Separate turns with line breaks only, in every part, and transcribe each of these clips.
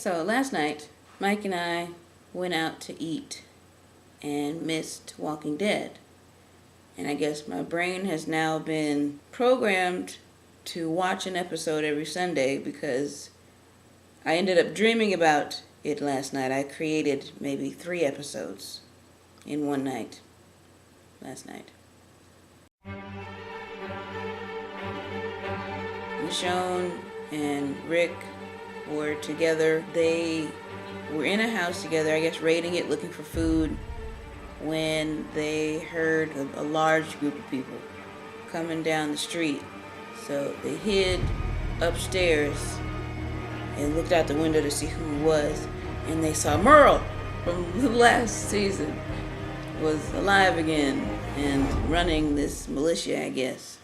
So last night, Mike and I went out to eat and missed Walking Dead. And I guess my brain has now been programmed to watch an episode every Sunday because I ended up dreaming about it last night. I created maybe 3 episodes in one night last night. Michonne and Rick were together. They were in a house together, I guess raiding it, looking for food, when they heard a large group of people coming down the street. So they hid upstairs and looked out the window to see who it was, and they saw Merle from the last season was alive again and running this militia, I guess.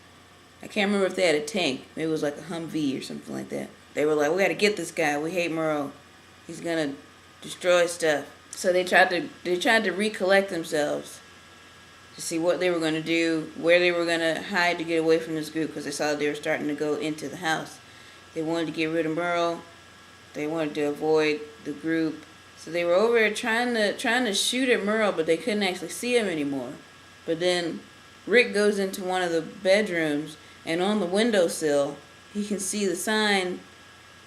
I can't remember if they had a tank. Maybe it was like a Humvee or something like that. They were like, we gotta get this guy. We hate Merle. He's gonna destroy stuff. So they tried to recollect themselves to see what they were gonna do, where they were gonna hide to get away from this group, because they saw they were starting to go into the house. They wanted to get rid of Merle. They wanted to avoid the group. So they were over there trying to shoot at Merle, but they couldn't actually see him anymore. But then Rick goes into one of the bedrooms, and on the windowsill, he can see the sign.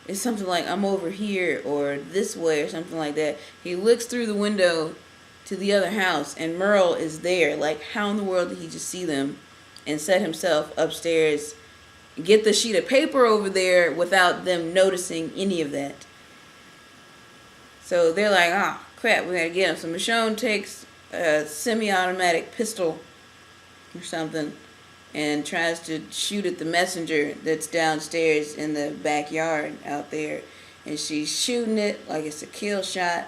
It's something like, I'm over here, or this way, or something like that. He looks through the window to the other house, and Merle is there. Like, how in the world did he just see them and set himself upstairs, get the sheet of paper over there without them noticing any of that? So they're like, oh, crap, we gotta get him. So Michonne takes a semi-automatic pistol or something and tries to shoot at the messenger that's downstairs in the backyard out there. And she's shooting it like it's a kill shot,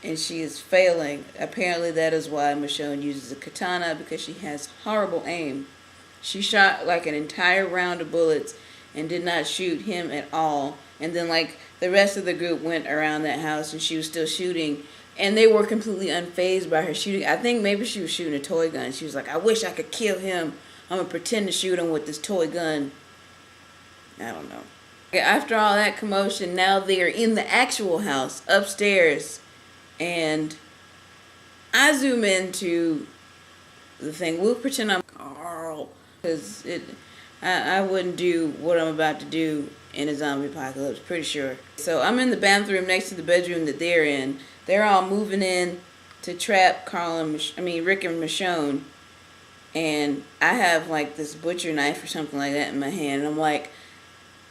and she is failing. Apparently that is why Michonne uses a katana, because she has horrible aim. She shot like an entire round of bullets and did not shoot him at all. And then like the rest of the group went around that house and she was still shooting, and they were completely unfazed by her shooting. I think maybe she was shooting a toy gun. She was like, I wish I could kill him. I'm going to pretend to shoot him with this toy gun. I don't know. After all that commotion, now they're in the actual house upstairs. And I zoom into the thing. We'll pretend I'm Carl, because I wouldn't do what I'm about to do in a zombie apocalypse, pretty sure. So I'm in the bathroom next to the bedroom that they're in. They're all moving in to trap Rick and Michonne. And I have like this butcher knife or something like that in my hand. And I'm like,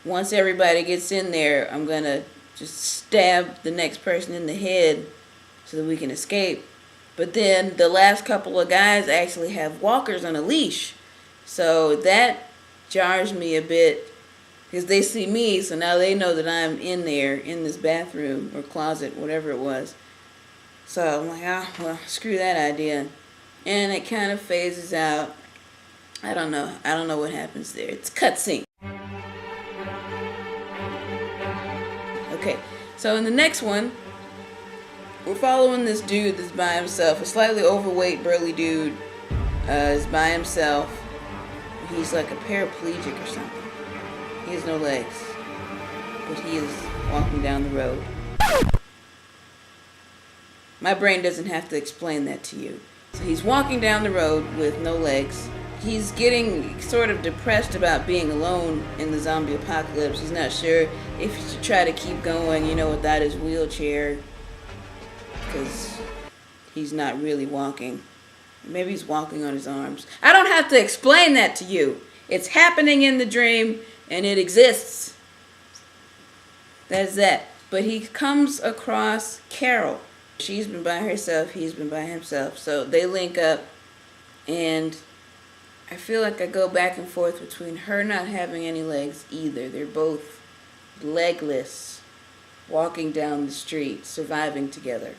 once everybody gets in there, I'm going to just stab the next person in the head so that we can escape. But then the last couple of guys actually have walkers on a leash. So that jars me a bit, because they see me, so now they know that I'm in there, in this bathroom or closet, whatever it was. So I'm like, well, screw that idea. And it kind of phases out. I don't know what happens there. It's cutscene. Okay, so in the next one, we're following this dude that's by himself. A slightly overweight, burly dude is by himself. He's like a paraplegic or something. He has no legs, but he is walking down the road. My brain doesn't have to explain that to you. So he's walking down the road with no legs. He's getting sort of depressed about being alone in the zombie apocalypse. He's not sure if he should try to keep going, without his wheelchair, because he's not really walking. Maybe he's walking on his arms. I don't have to explain that to you. It's happening in the dream, and it exists. That's that. But he comes across Carol. She's been by herself, he's been by himself. So they link up, and I feel like I go back and forth between her not having any legs either. They're both legless, walking down the street, surviving together.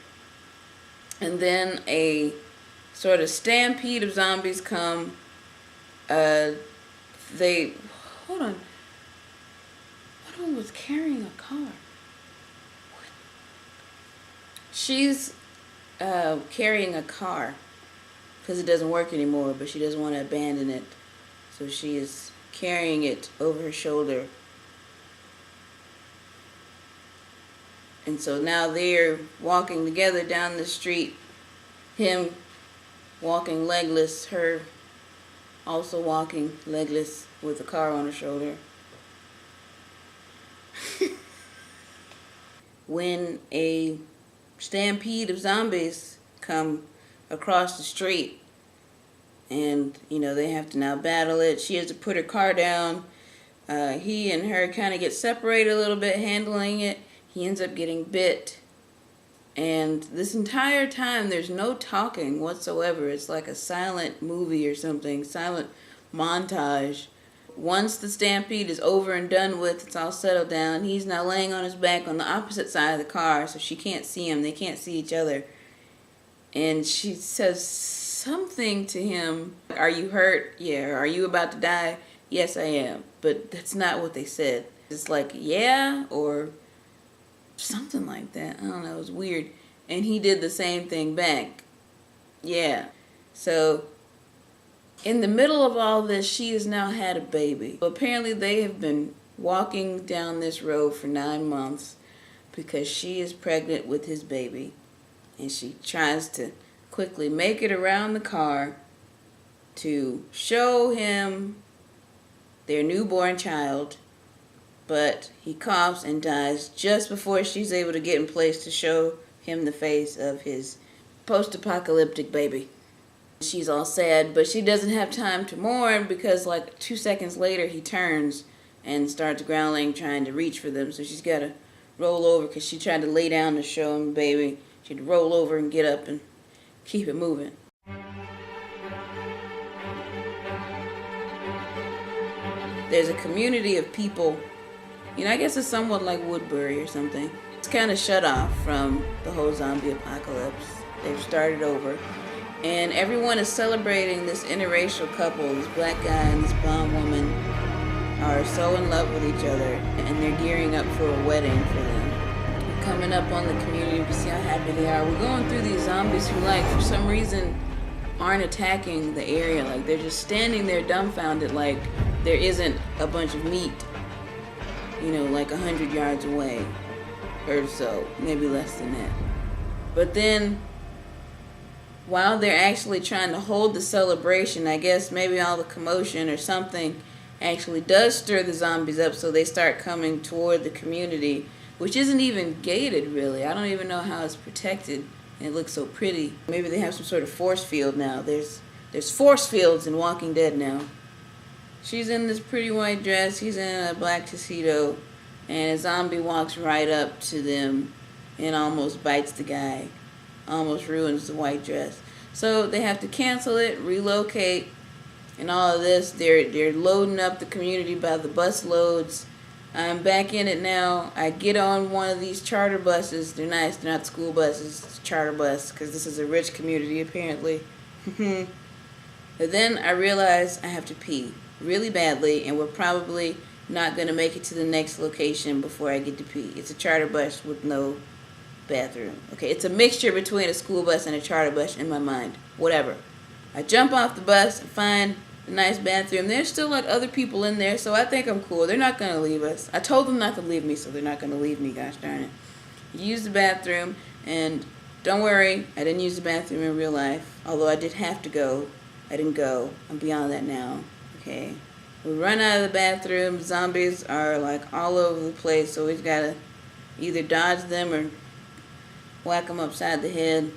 And then a sort of stampede of zombies come. Hold on. One of them was carrying a car. She's carrying a car because it doesn't work anymore, but she doesn't want to abandon it. So she is carrying it over her shoulder. And so now they're walking together down the street. Him walking legless, her also walking legless with a car on her shoulder. When a stampede of zombies come across the street, and they have to now battle it. She has to put her car down. He and her kind of get separated a little bit handling it. He ends up getting bit, and this entire time there's no talking whatsoever. It's like a silent movie or something, silent montage. Once the stampede is over and done with, it's all settled down. He's now laying on his back on the opposite side of the car, so she can't see him. They can't see each other. And she says something to him. Are you hurt? Yeah. Are you about to die? Yes, I am. But that's not what they said. It's like, yeah, or something like that. I don't know. It was weird. And he did the same thing back. Yeah. So in the middle of all this, she has now had a baby. Apparently they have been walking down this road for 9 months because she is pregnant with his baby. And she tries to quickly make it around the car to show him their newborn child. But he coughs and dies just before she's able to get in place to show him the face of his post-apocalyptic baby. She's all sad, but she doesn't have time to mourn because like 2 seconds later he turns and starts growling, trying to reach for them. So she's got to roll over because she tried to lay down to show him the baby. She had to roll over and get up and keep it moving. There's a community of people, I guess it's somewhat like Woodbury or something. It's kind of shut off from the whole zombie apocalypse. They've started over. And everyone is celebrating this interracial couple. This black guy and this blonde woman are so in love with each other, and they're gearing up for a wedding for them. Coming up on the community to see how happy they are. We're going through these zombies who, for some reason, aren't attacking the area. Like, they're just standing there dumbfounded, like there isn't a bunch of meat, 100 yards away or so, maybe less than that. But then, while they're actually trying to hold the celebration, I guess maybe all the commotion or something actually does stir the zombies up, so they start coming toward the community, which isn't even gated, really. I don't even know how it's protected. It looks so pretty. Maybe they have some sort of force field now. There's force fields in Walking Dead now. She's in this pretty white dress. He's in a black tuxedo. And a zombie walks right up to them and almost bites the guy. Almost ruins the white dress. So they have to cancel it, relocate, and all of this. They're loading up the community by the bus loads. I'm back in it now. I get on one of these charter buses. They're nice. They're not school buses. It's a charter bus because this is a rich community, apparently. But then I realize I have to pee really badly, and we're probably not going to make it to the next location before I get to pee. It's a charter bus with no bathroom. Okay, it's a mixture between a school bus and a charter bus in my mind. Whatever. I jump off the bus and find a nice bathroom. There's still other people in there, so I think I'm cool. They're not going to leave us. I told them not to leave me, so they're not going to leave me, gosh darn it. Use the bathroom, and don't worry, I didn't use the bathroom in real life, although I did have to go. I didn't go. I'm beyond that now, okay? We run out of the bathroom. Zombies are all over the place, so we've got to either dodge them or whack them upside the head.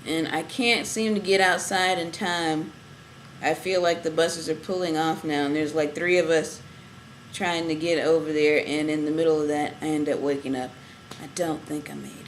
And I can't seem to get outside in time. I feel like the buses are pulling off now, and there's 3 of us trying to get over there, and in the middle of that, I end up waking up. I don't think I made it.